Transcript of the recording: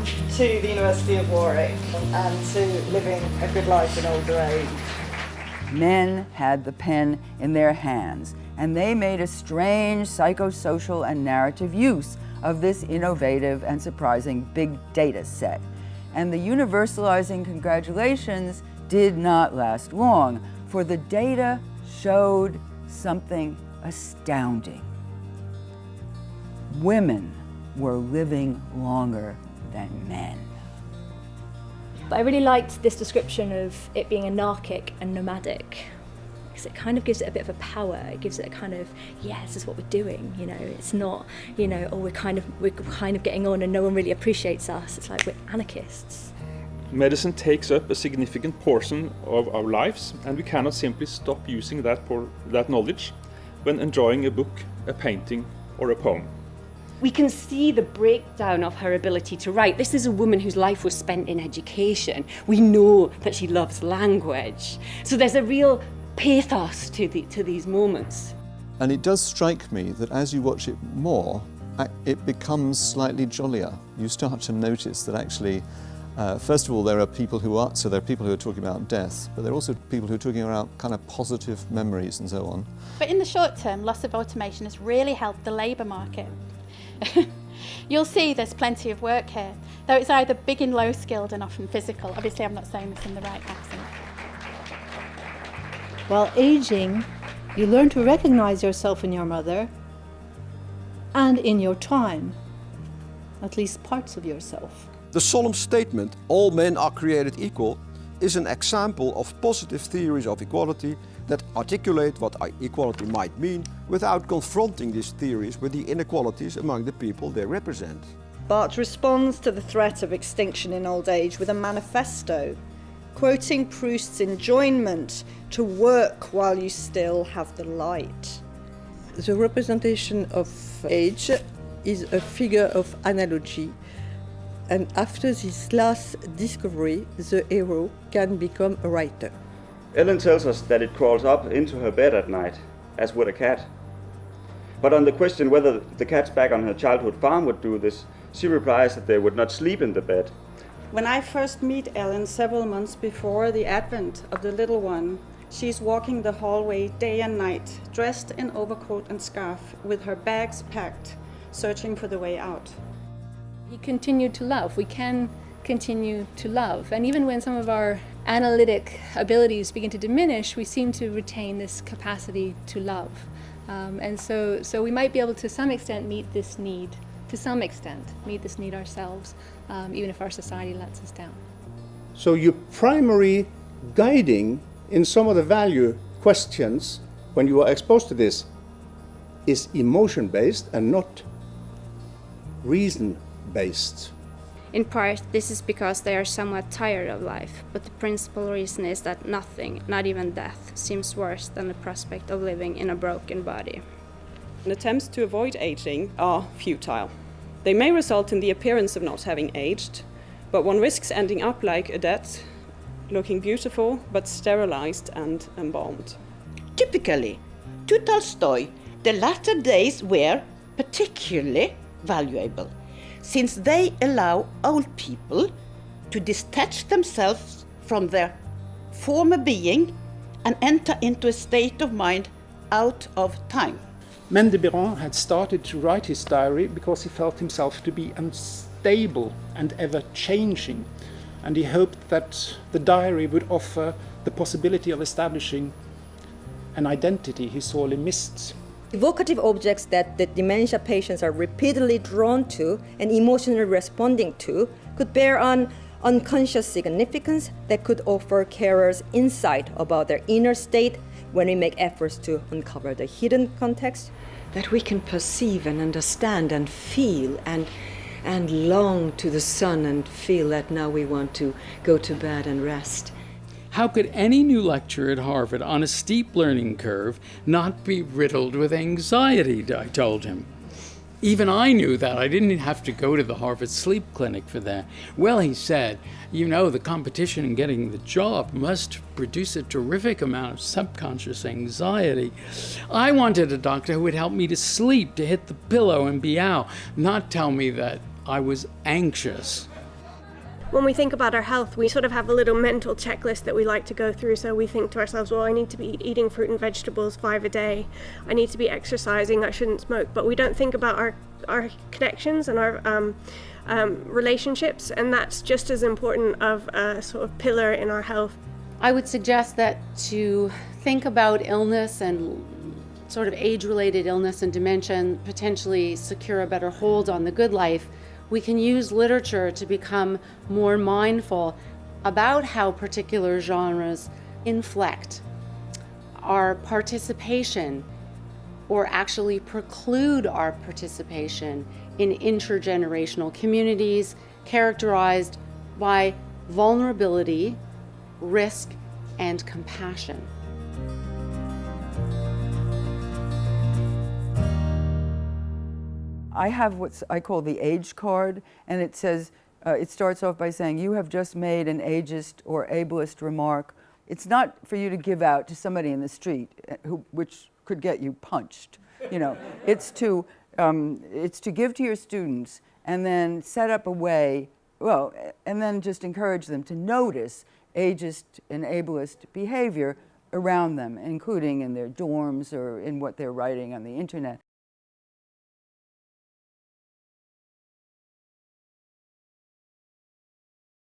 on to the University of Warwick and to living a good life in older age. Men had the pen in their hands, and they made a strange psychosocial and narrative use of this innovative and surprising big data set. And the universalizing congratulations did not last long, for the data showed something astounding. Women were living longer than men. But I really liked this description of it being anarchic and nomadic, because it kind of gives it a bit of a power. It gives it a kind of, yeah, this is what we're doing. You know, it's not, you know, oh, we're kind of getting on and no one really appreciates us. It's like we're anarchists. Medicine takes up a significant portion of our lives, and we cannot simply stop using that knowledge when enjoying a book, a painting, or a poem. We can see the breakdown of her ability to write. This is a woman whose life was spent in education. We know that she loves language. So there's a real pathos to these moments. And it does strike me that as you watch it more, it becomes slightly jollier. You start to notice that actually, first of all, there are people who are talking about death, but there are also people who are talking about kind of positive memories and so on. But in the short term, loss of automation has really helped the labour market. You'll see there's plenty of work here, though it's either big and low skilled and often physical. Obviously I'm not saying this in the right accent. While aging, you learn to recognize yourself in your mother and in your time, at least parts of yourself. The solemn statement, all men are created equal, is an example of positive theories of equality that articulate what equality might mean without confronting these theories with the inequalities among the people they represent. Barthes responds to the threat of extinction in old age with a manifesto, quoting Proust's enjoinment to work while you still have the light. The representation of age is a figure of analogy, and after this last discovery, the hero can become a writer. Ellen tells us that it crawls up into her bed at night, as would a cat. But on the question whether the cats back on her childhood farm would do this, she replies that they would not sleep in the bed. When I first meet Ellen several months before the advent of the little one, she's walking the hallway day and night, dressed in overcoat and scarf, with her bags packed, searching for the way out. We continue to love. We can continue to love. And even when some of our analytic abilities begin to diminish, we seem to retain this capacity to love. And so we might be able to some extent meet this need, ourselves, even if our society lets us down. So your primary guiding in some of the value questions when you are exposed to this is emotion-based and not reason-based. In part, this is because they are somewhat tired of life, but the principal reason is that nothing, not even death, seems worse than the prospect of living in a broken body. Attempts to avoid aging are futile. They may result in the appearance of not having aged, but one risks ending up like Odette, looking beautiful but sterilized and embalmed. Typically, to Tolstoy, the latter days were particularly valuable, since they allow old people to detach themselves from their former being and enter into a state of mind out of time. Mendebiran had started to write his diary because he felt himself to be unstable and ever-changing, and he hoped that the diary would offer the possibility of establishing an identity he sorely missed. Evocative objects that the dementia patients are repeatedly drawn to and emotionally responding to could bear on unconscious significance that could offer carers insight about their inner state when we make efforts to uncover the hidden context. That we can perceive and understand and feel and long to the sun and feel that now we want to go to bed and rest. How could any new lecturer at Harvard on a steep learning curve not be riddled with anxiety, I told him. Even I knew that. I didn't have to go to the Harvard Sleep Clinic for that. Well, he said, you know, the competition in getting the job must produce a terrific amount of subconscious anxiety. I wanted a doctor who would help me to sleep, to hit the pillow and be out, not tell me that I was anxious. When we think about our health, we sort of have a little mental checklist that we like to go through. So we think to ourselves, well, I need to be eating fruit and vegetables 5 a day. I need to be exercising. I shouldn't smoke. But we don't think about our connections and our relationships. And that's just as important of a sort of pillar in our health. I would suggest that to think about illness and sort of age-related illness and dementia and potentially secure a better hold on the good life, we can use literature to become more mindful about how particular genres inflect our participation or actually preclude our participation in intergenerational communities characterized by vulnerability, risk, and compassion. I have what I call the age card, and it says, it starts off by saying, you have just made an ageist or ableist remark. It's not for you to give out to somebody in the street, which could get you punched. You know, it's to give to your students and then set up a way, well, and then just encourage them to notice ageist and ableist behavior around them, including in their dorms or in what they're writing on the internet.